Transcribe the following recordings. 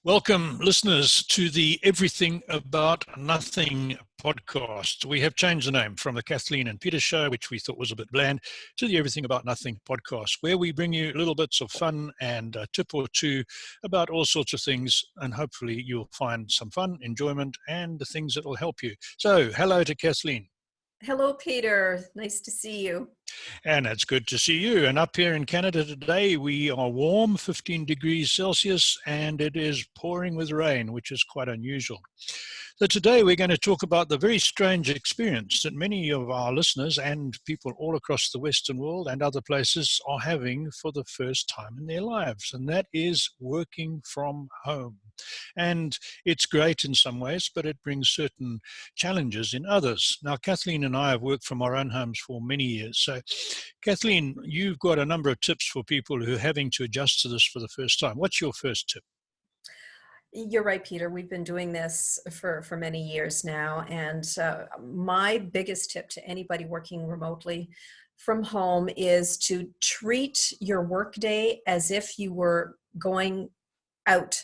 Welcome, listeners, to the Everything About Nothing podcast. We have changed the name from the Kathleen and Peter show, which we thought was a bit bland, to the Everything About Nothing podcast, where we bring you little bits of fun and a tip or two about all sorts of things, and hopefully you'll find some fun, enjoyment, and the things that will help you. So, hello to Kathleen. Hello, Peter. Nice to see you. And it's good to see you. And up here in Canada today, we are warm, 15 degrees Celsius, and it is pouring with rain, which is quite unusual. So today we're going to talk about the very strange experience that many of our listeners and people all across the Western world and other places are having for the first time in their lives, and that is working from home. And it's great in some ways, but it brings certain challenges in others. Now, Kathleen and I have worked from our own homes for many years. So, Kathleen, you've got a number of tips for people who are having to adjust to this for the first time. What's your first tip? You're right, Peter. We've been doing this for many years now. And my biggest tip to anybody working remotely from home is to treat your workday as if you were going out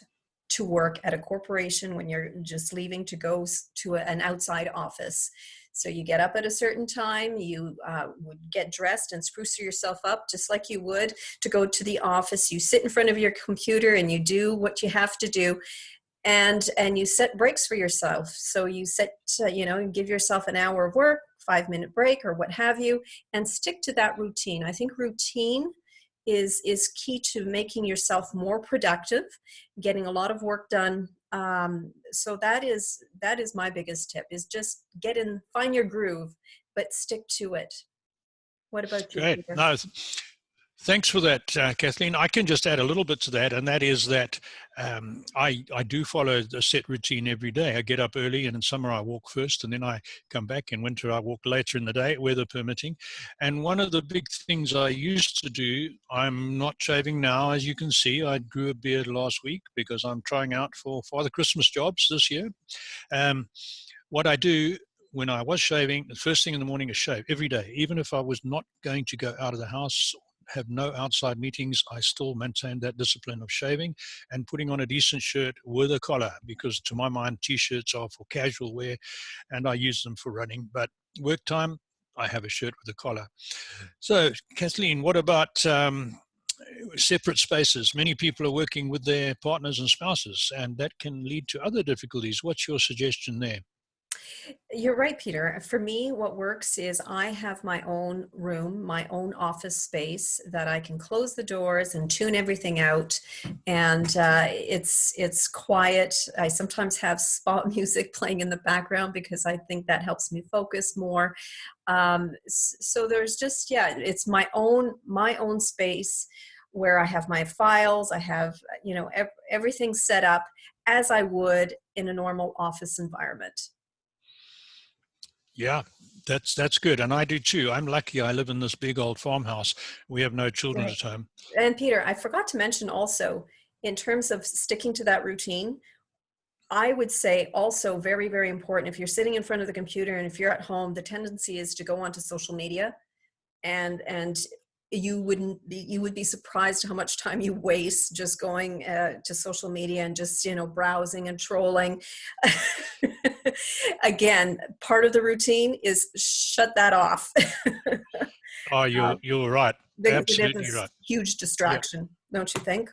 to work at a corporation when you're just leaving to go to an outside office. So you get up at a certain time, you would get dressed and spruce yourself up just like you would to go to the office. You sit in front of your computer and you do what you have to do, and you set breaks for yourself. So you set, give yourself an hour of work, 5-minute break or what have you, and stick to that routine. I think routine is key to making yourself more productive, getting a lot of work done. So that is my biggest tip, is just find your groove, but stick to it. What about you, Great. Peter? No, thanks for that, Kathleen. I can just add a little bit to that, and that is that I do follow a set routine every day. I get up early, and in summer I walk first, and then I come back. In winter I walk later in the day, weather permitting. And one of the big things I used to do, I'm not shaving now, as you can see. I grew a beard last week because I'm trying out for Father Christmas jobs this year. What I do when I was shaving, the first thing in the morning is shave every day. Even if I was not going to go out of the house, have no outside meetings, I still maintain that discipline of shaving and putting on a decent shirt with a collar, because to my mind, t-shirts are for casual wear and I use them for running. But work time, I have a shirt with a collar. So, Kathleen, what about separate spaces? Many people are working with their partners and spouses, and that can lead to other difficulties. What's your suggestion there? You're right, Peter. For me, what works is I have my own room, my own office space that I can close the doors and tune everything out. And it's quiet. I sometimes have spa music playing in the background because I think that helps me focus more. So there's just, it's my own space where I have my files. I have, everything set up as I would in a normal office environment. Yeah, that's good. And I do too. I'm lucky I live in this big old farmhouse. We have no children Right. at home. And Peter, I forgot to mention also, in terms of sticking to that routine, I would say also very, very important, if you're sitting in front of the computer and if you're at home, the tendency is to go onto social media, and you would be surprised how much time you waste just going to social media and just, browsing and trolling. Again, part of the routine is shut that off. Oh, you're right. Absolutely right. Huge distraction, Don't you think?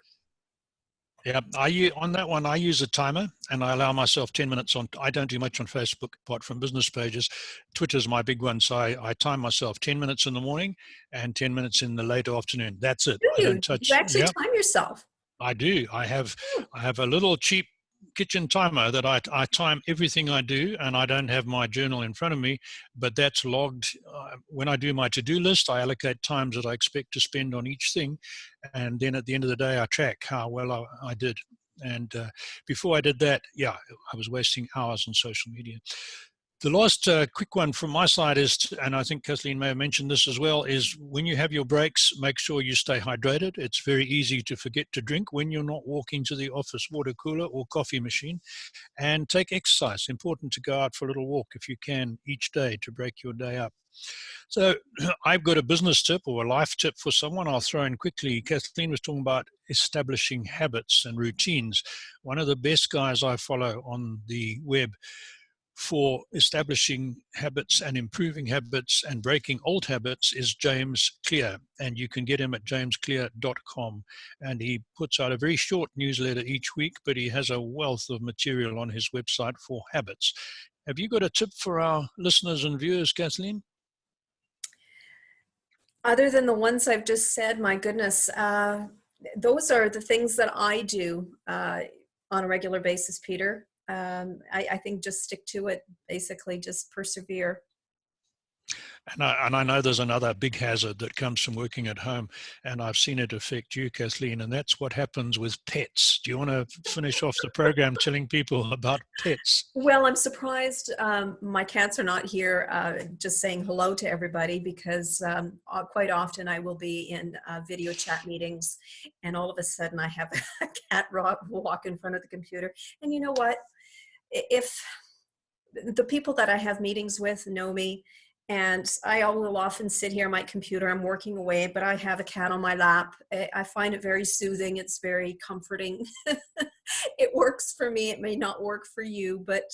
Yeah, on that one, I use a timer and I allow myself 10 minutes on. I don't do much on Facebook apart from business pages. Twitter's my big one, so I time myself 10 minutes in the morning and 10 minutes in the late afternoon. That's it. Do I you? don't touch. You actually time yourself? I do. I have a little cheap kitchen timer that I time everything I do, and I don't have my journal in front of me, but that's logged. When I do my to-do list, I allocate times that I expect to spend on each thing, and then at the end of the day, I track how well I did. And before I did that, I was wasting hours on social media. The last quick one from my side is, and I think Kathleen may have mentioned this as well, is when you have your breaks, make sure you stay hydrated. It's very easy to forget to drink when you're not walking to the office water cooler or coffee machine. And take exercise. Important to go out for a little walk if you can each day to break your day up. So I've got a business tip or a life tip for someone I'll throw in quickly. Kathleen was talking about establishing habits and routines. One of the best guys I follow on the web for establishing habits and improving habits and breaking old habits is James Clear, and you can get him at jamesclear.com, and he puts out a very short newsletter each week, but he has a wealth of material on his website for habits. Have you got a tip for our listeners and viewers, Kathleen? Other than the ones I've just said, my goodness, those are the things that I do on a regular basis, Peter. I think just stick to it, basically just persevere. And I know there's another big hazard that comes from working at home, and I've seen it affect you, Kathleen, and that's what happens with pets. Do you want to finish off the program telling people about pets? Well, I'm surprised my cats are not here just saying hello to everybody, because quite often I will be in video chat meetings, and all of a sudden I have a cat walk in front of the computer. And you know what? If the people that I have meetings with know me, and I will often sit here on my computer, I'm working away, but I have a cat on my lap. I find it very soothing. It's very comforting. It works for me. It may not work for you, but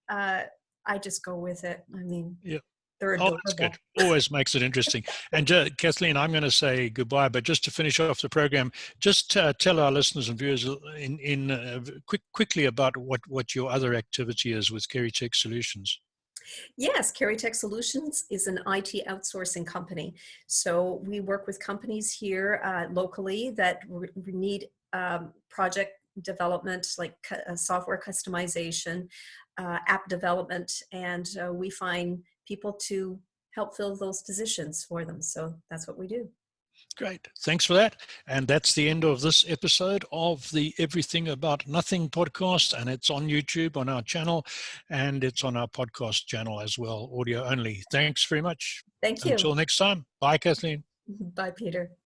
I just go with it. I mean, Yeah. they're Oh, adorable. that's good. Always makes it interesting. And Kathleen, I'm going to say goodbye, but just to finish off the program, just tell our listeners and viewers quickly about what your other activity is with Kerry Tech Solutions. Yes, Kerry Tech Solutions is an IT outsourcing company. So we work with companies here locally that need project development, like software customization, app development, and we find people to help fill those positions for them. So that's what we do. Great. Thanks for that. And that's the end of this episode of the Everything About Nothing podcast. And it's on YouTube on our channel, and it's on our podcast channel as well, audio only. Thanks very much. Thank you. Until next time. Bye, Kathleen. Bye, Peter.